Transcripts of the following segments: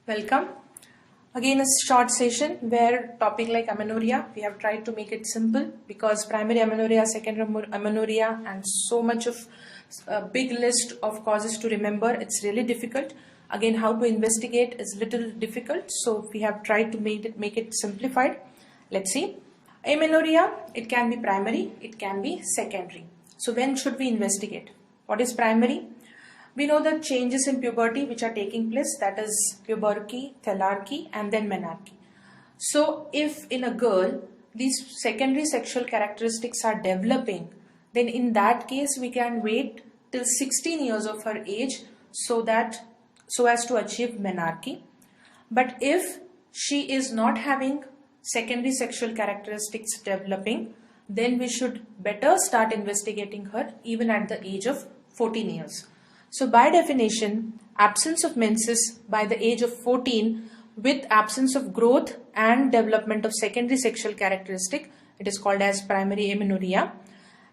Welcome. Again, a short session where topic like amenorrhea, we have tried to make it simple because primary amenorrhea, secondary amenorrhea, and so much of a big list of causes to remember. It's really difficult. Again, how to investigate is little difficult. So we have tried to make it simplified. Let's see. Amenorrhea, it can be primary, it can be secondary. So when should we investigate? What is primary? We know the changes in puberty which are taking place, that is puberty, thelarchy and then menarche. So if in a girl these secondary sexual characteristics are developing, then in that case we can wait till 16 years of her age so as to achieve menarche. But if she is not having secondary sexual characteristics developing, then we should better start investigating her even at the age of 14 years. So by definition, absence of menses by the age of 14 with absence of growth and development of secondary sexual characteristic, it is called as primary amenorrhea.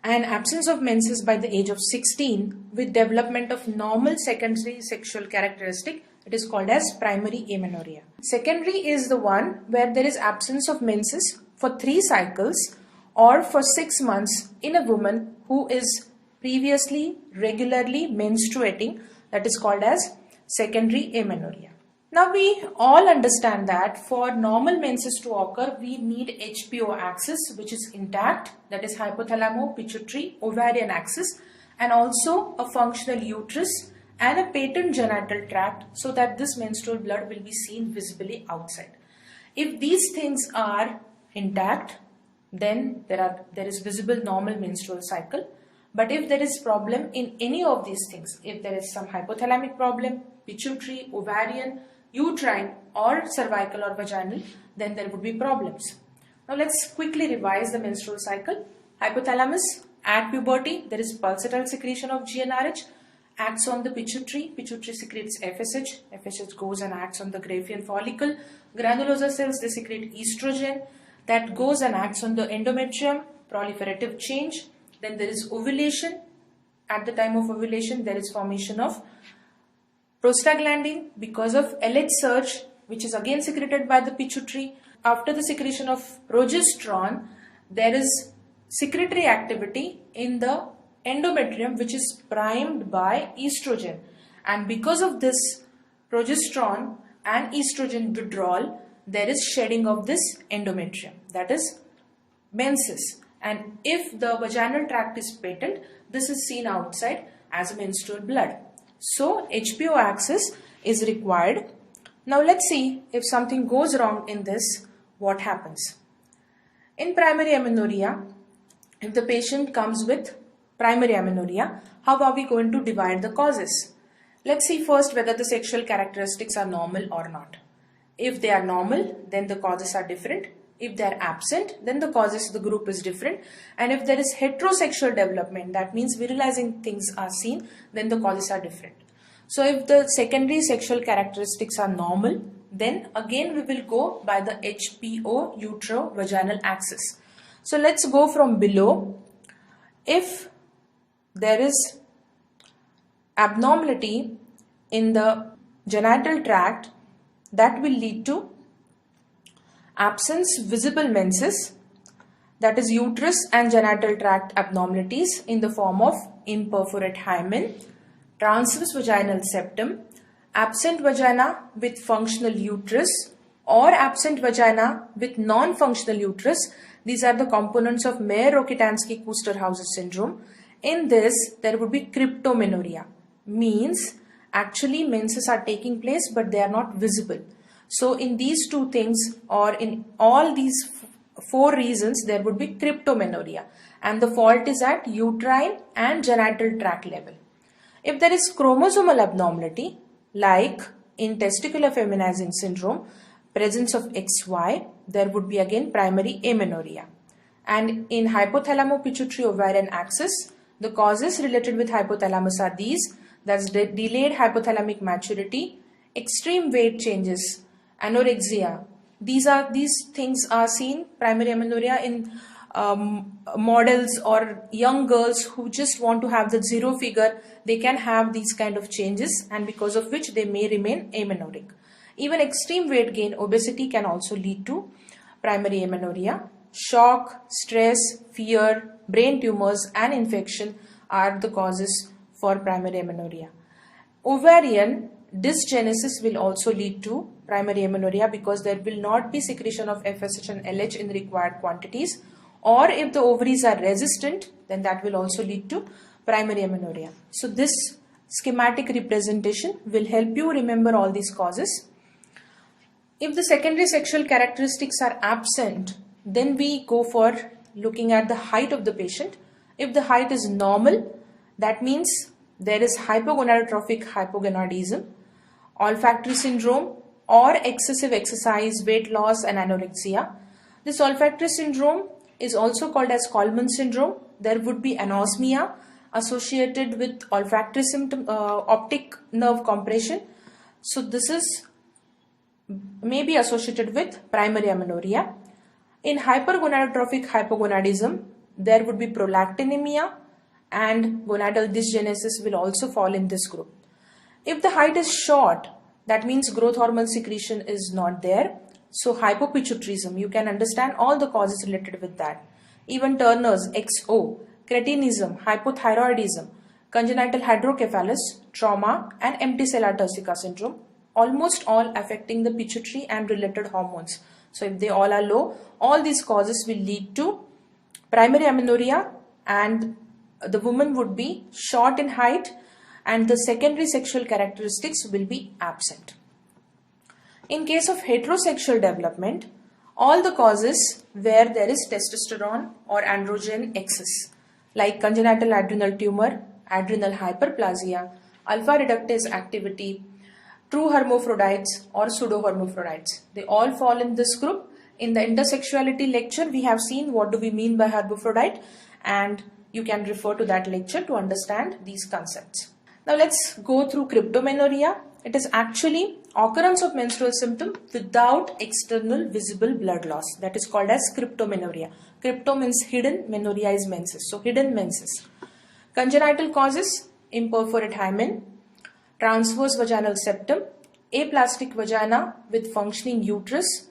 And absence of menses by the age of 16 with development of normal secondary sexual characteristic, it is called as primary amenorrhea. Secondary is the one where there is absence of menses for 3 cycles or for 6 months in a woman who is previously regularly menstruating, that is called as secondary amenorrhea. Now we all understand that for normal menses to occur, we need HPO axis which is intact, that is hypothalamo-pituitary-ovarian axis, and also a functional uterus and a patent genital tract so that this menstrual blood will be seen visibly outside. If these things are intact, then there is visible normal menstrual cycle. But if there is problem in any of these things, if there is some hypothalamic problem, pituitary, ovarian, uterine or cervical or vaginal, then there would be problems. Now let's quickly revise the menstrual cycle. Hypothalamus, at puberty, there is pulsatile secretion of GnRH, acts on the pituitary, pituitary secretes FSH, FSH goes and acts on the Graafian follicle, granulosa cells, they secrete estrogen, that goes and acts on the endometrium, proliferative change. Then there is ovulation. At the time of ovulation, there is formation of prostaglandin because of LH surge, which is again secreted by the pituitary. After the secretion of progesterone, there is secretory activity in the endometrium, which is primed by estrogen. And because of this progesterone and estrogen withdrawal, there is shedding of this endometrium, that is menses. And if the vaginal tract is patent, this is seen outside as menstrual blood. So HPO axis is required. Now let's see if something goes wrong in this, what happens. In primary amenorrhea, if the patient comes with primary amenorrhea, how are we going to divide the causes? Let's see first whether the sexual characteristics are normal or not. If they are normal, then the causes are different. If they are absent, then the causes, the group is different. And if there is heterosexual development, that means virilizing things are seen, then the causes are different. So if the secondary sexual characteristics are normal, then again we will go by the HPO utero-vaginal axis. So let's go from below. If there is abnormality in the genital tract, that will lead to absence visible menses, that is uterus and genital tract abnormalities in the form of imperforate hymen, transverse vaginal septum, absent vagina with functional uterus or absent vagina with non-functional uterus. These are the components of Mayer-Rokitansky-Kuster-Hauser syndrome. In this, there would be cryptomenorrhea, means actually menses are taking place but they are not visible. So in these two things or in all these 4 reasons, there would be cryptomenorrhea and the fault is at uterine and genital tract level. If there is chromosomal abnormality like in testicular feminizing syndrome, presence of XY, there would be again primary amenorrhea. And in hypothalamo-pituitary-ovarian axis, the causes related with hypothalamus are these, that's delayed hypothalamic maturity, extreme weight changes, anorexia. These things are seen primary amenorrhea in models or young girls who just want to have the 0 figure. They can have these kind of changes and because of which they may remain amenorrheic. Even extreme weight gain, obesity can also lead to primary amenorrhea. Shock, stress, fear, brain tumors and infection are the causes for primary amenorrhea. Ovarian dysgenesis will also lead to primary amenorrhea because there will not be secretion of FSH and LH in the required quantities, or if the ovaries are resistant, then that will also lead to primary amenorrhea. So this schematic representation will help you remember all these causes. If the secondary sexual characteristics are absent, then we go for looking at the height of the patient. If the height is normal, that means there is hypogonadotrophic hypogonadism, olfactory syndrome, or excessive exercise, weight loss and anorexia. This olfactory syndrome is also called as Coleman syndrome. There would be anosmia associated with olfactory symptom, optic nerve compression. So this is may be associated with primary amenorrhea. In hypergonadotrophic hypogonadism, there would be prolactinemia, and gonadal dysgenesis will also fall in this group. If the height is short, that means growth hormone secretion is not there. So hypopituitarism, you can understand all the causes related with that. Even Turner's, XO, cretinism, hypothyroidism, congenital hydrocephalus, trauma and empty cell arteritica syndrome, almost all affecting the pituitary and related hormones. So if they all are low, all these causes will lead to primary amenorrhea, and the woman would be short in height and the secondary sexual characteristics will be absent. In case of heterosexual development, all the causes where there is testosterone or androgen excess, like congenital adrenal tumor, adrenal hyperplasia, alpha reductase activity, true hermaphrodites or pseudo-hermaphrodites, they all fall in this group. In the intersexuality lecture, we have seen what do we mean by hermaphrodite, and you can refer to that lecture to understand these concepts. Now let's go through cryptomenorrhea. It is actually occurrence of menstrual symptom without external visible blood loss. That is called as cryptomenorrhea. Crypto means hidden, menorrhea is menses. So hidden menses. Congenital causes: imperforate hymen, transverse vaginal septum, aplastic vagina with functioning uterus,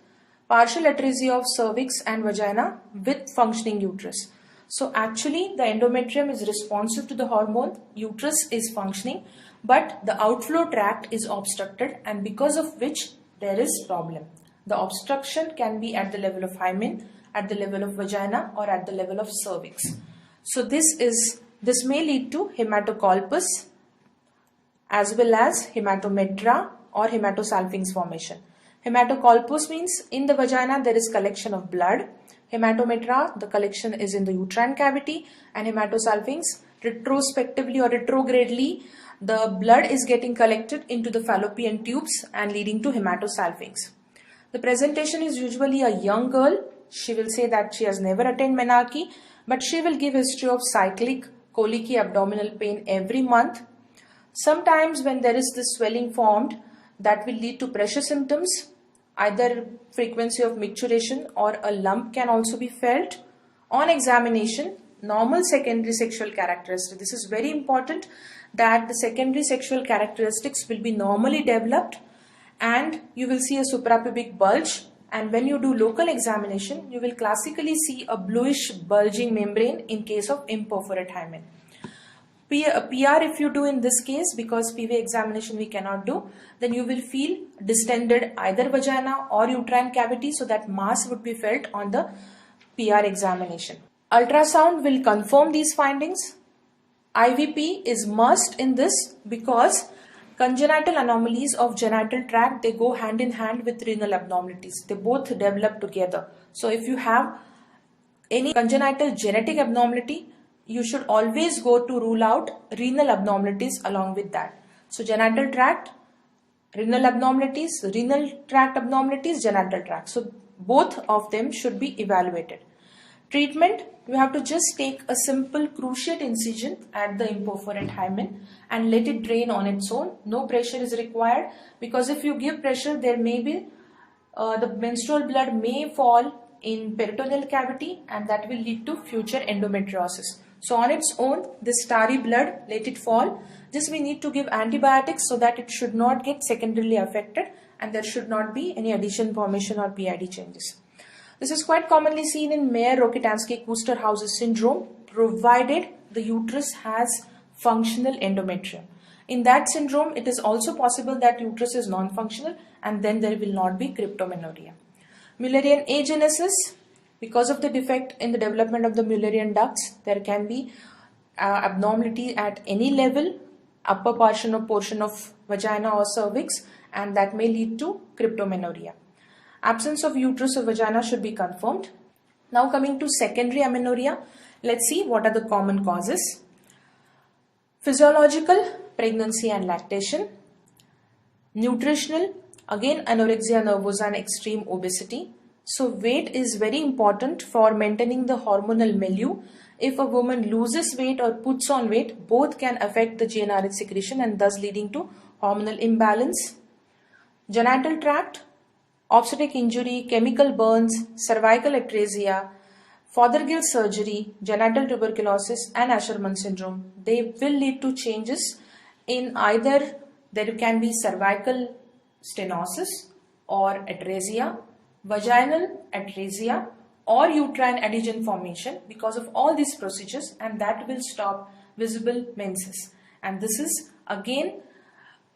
partial atresia of cervix and vagina with functioning uterus. So actually the endometrium is responsive to the hormone, uterus is functioning, but the outflow tract is obstructed, and because of which there is problem. The obstruction can be at the level of hymen, at the level of vagina, or at the level of cervix. So this may lead to hematocolpus as well as hematometra or hematosalpinx formation. Hematocolpus means in the vagina there is collection of blood. Hematometra, the collection is in the uterine cavity, and hematosalpinx, retrospectively or retrogradely, the blood is getting collected into the fallopian tubes and leading to hematosalpinx. The presentation is usually a young girl. She will say that she has never attained menarche, but she will give history of cyclic colicky abdominal pain every month. Sometimes when there is this swelling formed, that will lead to pressure symptoms. Either frequency of micturition or a lump can also be felt. On examination, normal secondary sexual characteristics. This is very important, that the secondary sexual characteristics will be normally developed, and you will see a suprapubic bulge, and when you do local examination, you will classically see a bluish bulging membrane in case of imperforate hymen. PR if you do in this case, because PV examination we cannot do, then you will feel distended either vagina or uterine cavity, so that mass would be felt on the PR examination. Ultrasound will confirm these findings. IVP is must in this because congenital anomalies of genital tract, they go hand in hand with renal abnormalities. They both develop together. So if you have any congenital genetic abnormality, you should always go to rule out renal abnormalities along with that. So genital tract, renal abnormalities, renal tract abnormalities, genital tract. So both of them should be evaluated. Treatment, you have to just take a simple cruciate incision at the imperforate hymen and let it drain on its own. No pressure is required, because if you give pressure, there may be the menstrual blood may fall in peritoneal cavity, and that will lead to future endometriosis. So on its own, this starry blood, let it fall. Just we need to give antibiotics so that it should not get secondarily affected, and there should not be any adhesion formation or PID changes. This is quite commonly seen in Mayer-Rokitansky-Kuster-Hauser syndrome, provided the uterus has functional endometrium. In that syndrome, it is also possible that uterus is non-functional and then there will not be cryptomenorrhea. Mullerian agenesis, because of the defect in the development of the Mullerian ducts, there can be abnormality at any level, upper portion of vagina or cervix, and that may lead to cryptomenorrhea. Absence of uterus or vagina should be confirmed. Now coming to secondary amenorrhea, let's see what are the common causes. Physiological, pregnancy and lactation. Nutritional, again anorexia nervosa and extreme obesity. So weight is very important for maintaining the hormonal milieu. If a woman loses weight or puts on weight, both can affect the GnRH secretion and thus leading to hormonal imbalance. Genital tract, obstetric injury, chemical burns, cervical atresia, Fothergill surgery, genital tuberculosis and Asherman syndrome, they will lead to changes in either there can be cervical stenosis or atresia, vaginal atresia or uterine adhesion formation because of all these procedures, and that will stop visible menses. And this is again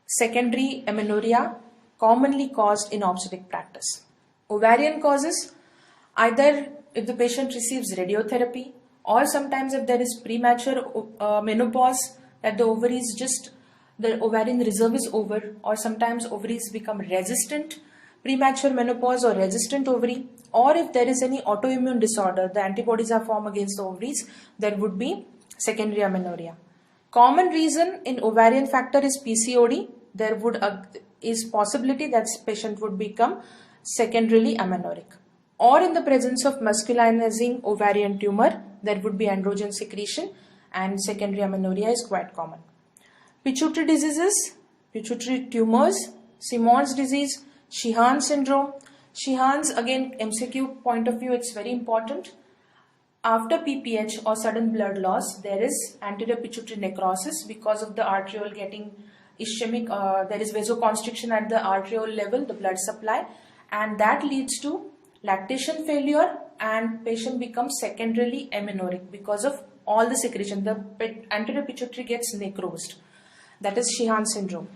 secondary amenorrhea commonly caused in obstetric practice. Ovarian causes, either if the patient receives radiotherapy or sometimes if there is premature menopause, that the ovarian reserve is over, or sometimes ovaries become resistant, premature menopause or resistant ovary, or if there is any autoimmune disorder, the antibodies are formed against the ovaries, there would be secondary amenorrhea. Common reason in ovarian factor is PCOD. There is possibility that patient would become secondarily amenorrheic. Or in the presence of masculinizing ovarian tumor, there would be androgen secretion, and secondary amenorrhea is quite common. Pituitary diseases, pituitary tumors, Simon's disease, Sheehan syndrome. Sheehan's, again MCQ point of view, it's very important. After PPH or sudden blood loss, there is anterior pituitary necrosis because of the arteriole getting ischemic, there is vasoconstriction at the arteriole level, the blood supply, and that leads to lactation failure and patient becomes secondarily amenorrheic because of all the secretion. The anterior pituitary gets necrosed. That is Sheehan syndrome.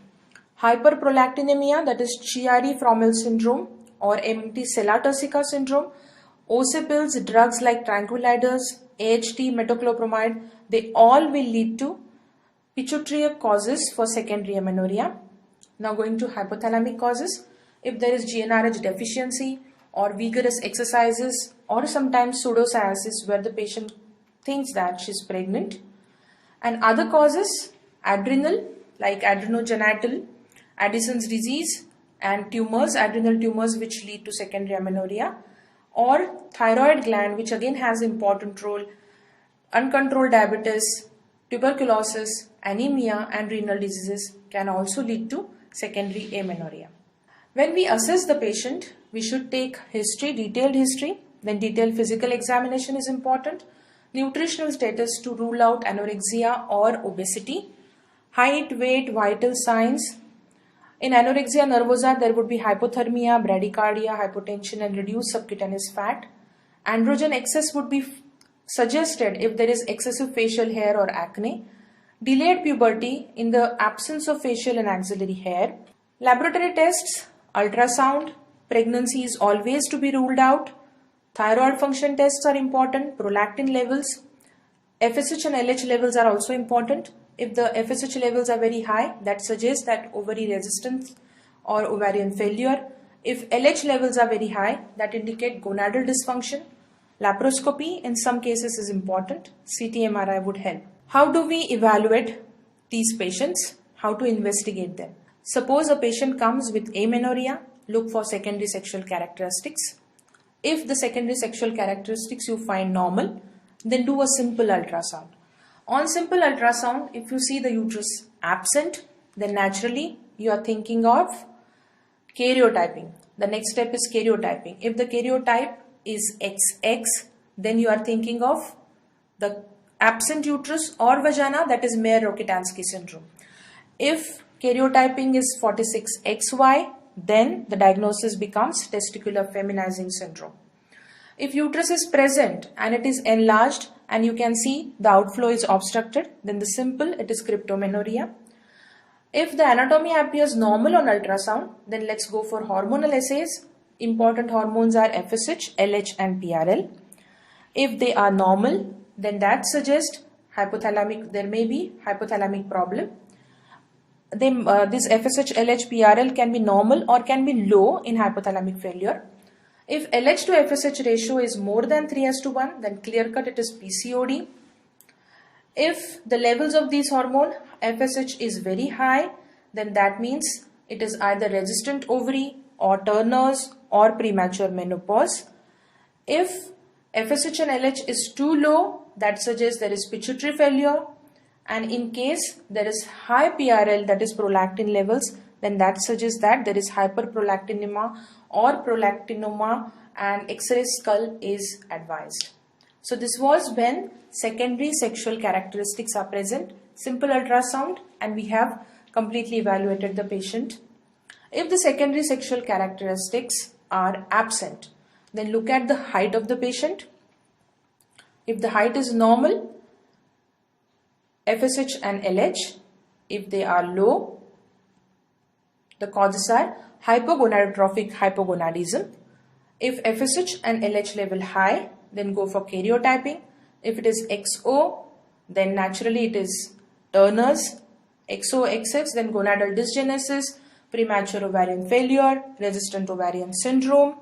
Hyperprolactinemia, that is Chiari-Frommel syndrome or MT-Sella-Turcica syndrome. OC pills, drugs like tranquilizers, AHT, metoclopramide, they all will lead to pituitary causes for secondary amenorrhea. Now going to hypothalamic causes. If there is GnRH deficiency or vigorous exercises or sometimes pseudocyesis where the patient thinks that she's pregnant. And other causes, adrenal like adrenogenital, Addison's disease and tumors, adrenal tumors which lead to secondary amenorrhea, or thyroid gland which again has important role, uncontrolled diabetes, tuberculosis, anemia and renal diseases can also lead to secondary amenorrhea. When we assess the patient, we should take history, detailed history, then detailed physical examination is important, nutritional status to rule out anorexia or obesity, height, weight, vital signs. In anorexia nervosa, there would be hypothermia, bradycardia, hypotension and reduced subcutaneous fat. Androgen excess would be suggested if there is excessive facial hair or acne. Delayed puberty in the absence of facial and axillary hair. Laboratory tests, ultrasound, pregnancy is always to be ruled out. Thyroid function tests are important, prolactin levels. FSH and LH levels are also important. If the FSH levels are very high, that suggests that ovary resistance or ovarian failure. If LH levels are very high, that indicate gonadal dysfunction. Laparoscopy in some cases is important. CT MRI would help. How do we evaluate these patients? How to investigate them? Suppose a patient comes with amenorrhea, look for secondary sexual characteristics. If the secondary sexual characteristics you find normal, then do a simple ultrasound. On simple ultrasound, if you see the uterus absent, then naturally you are thinking of karyotyping. The next step is karyotyping. If the karyotype is XX, then you are thinking of the absent uterus or vagina, that is Mayer-Rokitansky syndrome. If karyotyping is 46XY, then the diagnosis becomes testicular feminizing syndrome. If uterus is present and it is enlarged and you can see the outflow is obstructed, then the simple, it is cryptomenorrhea. If the anatomy appears normal on ultrasound, then let's go for hormonal assays. Important hormones are FSH, LH and PRL. If they are normal, then that suggests there may be hypothalamic problem. This FSH, LH, PRL can be normal or can be low in hypothalamic failure. If LH to FSH ratio is more than 3:1, then clear cut it is PCOD. If the levels of these hormone FSH is very high, then that means it is either resistant ovary or Turner's or premature menopause. If FSH and LH is too low, that suggests there is pituitary failure. And in case there is high PRL, that is prolactin levels, then that suggests that there is hyperprolactinemia or prolactinoma, and X-ray skull is advised. So this was when secondary sexual characteristics are present, simple ultrasound, and we have completely evaluated the patient. If the secondary sexual characteristics are absent, then look at the height of the patient. If the height is normal, FSH and LH, if they are low, the causes are hypogonadotrophic hypogonadism. If FSH and LH level high, then go for karyotyping. If it is XO, then naturally it is Turner's. XO, XX, then gonadal dysgenesis, premature ovarian failure, resistant ovarian syndrome.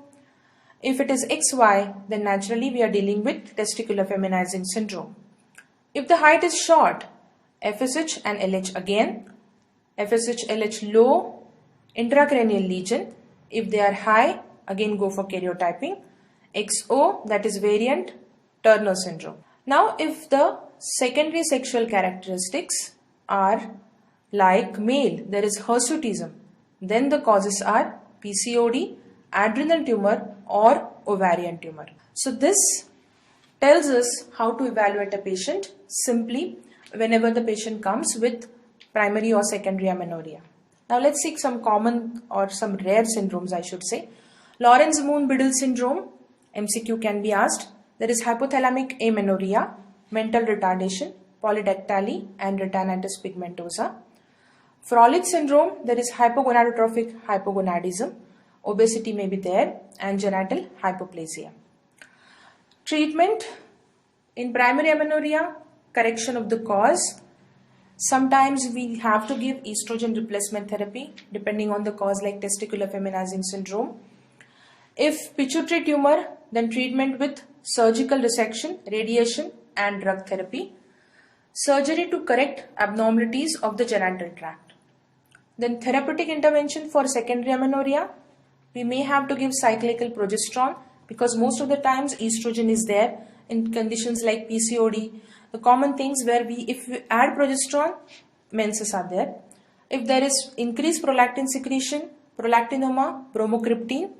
If it is XY, then naturally we are dealing with testicular feminizing syndrome. If the height is short, FSH and LH again, FSH, LH low, intracranial lesion. If they are high, again go for karyotyping. XO, that is variant, Turner syndrome. Now if the secondary sexual characteristics are like male, there is hirsutism, then the causes are PCOD, adrenal tumor or ovarian tumor. So this tells us how to evaluate a patient simply whenever the patient comes with primary or secondary amenorrhea. Now let's see some common or some rare syndromes, I should say. Lawrence-Moon-Biddle syndrome, MCQ can be asked. There is hypothalamic amenorrhea, mental retardation, polydactyly and retinitis pigmentosa. Froelich syndrome, there is hypogonadotrophic hypogonadism, obesity may be there, and genital hypoplasia. Treatment in primary amenorrhea, correction of the cause. Sometimes we have to give estrogen replacement therapy depending on the cause, like testicular feminizing syndrome. If pituitary tumor, then treatment with surgical resection, radiation and drug therapy. Surgery to correct abnormalities of the genital tract. Then therapeutic intervention for secondary amenorrhea, we may have to give cyclical progesterone because most of the times estrogen is there in conditions like PCOD. The common things where if we add progesterone, menses are there. If there is increased prolactin secretion, prolactinoma, bromocriptine.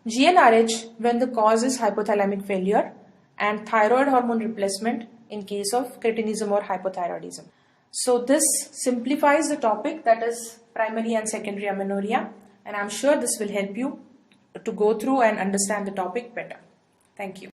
GnRH when the cause is hypothalamic failure, and thyroid hormone replacement in case of cretinism or hypothyroidism. So this simplifies the topic, that is primary and secondary amenorrhea, and I'm sure this will help you to go through and understand the topic better. Thank you.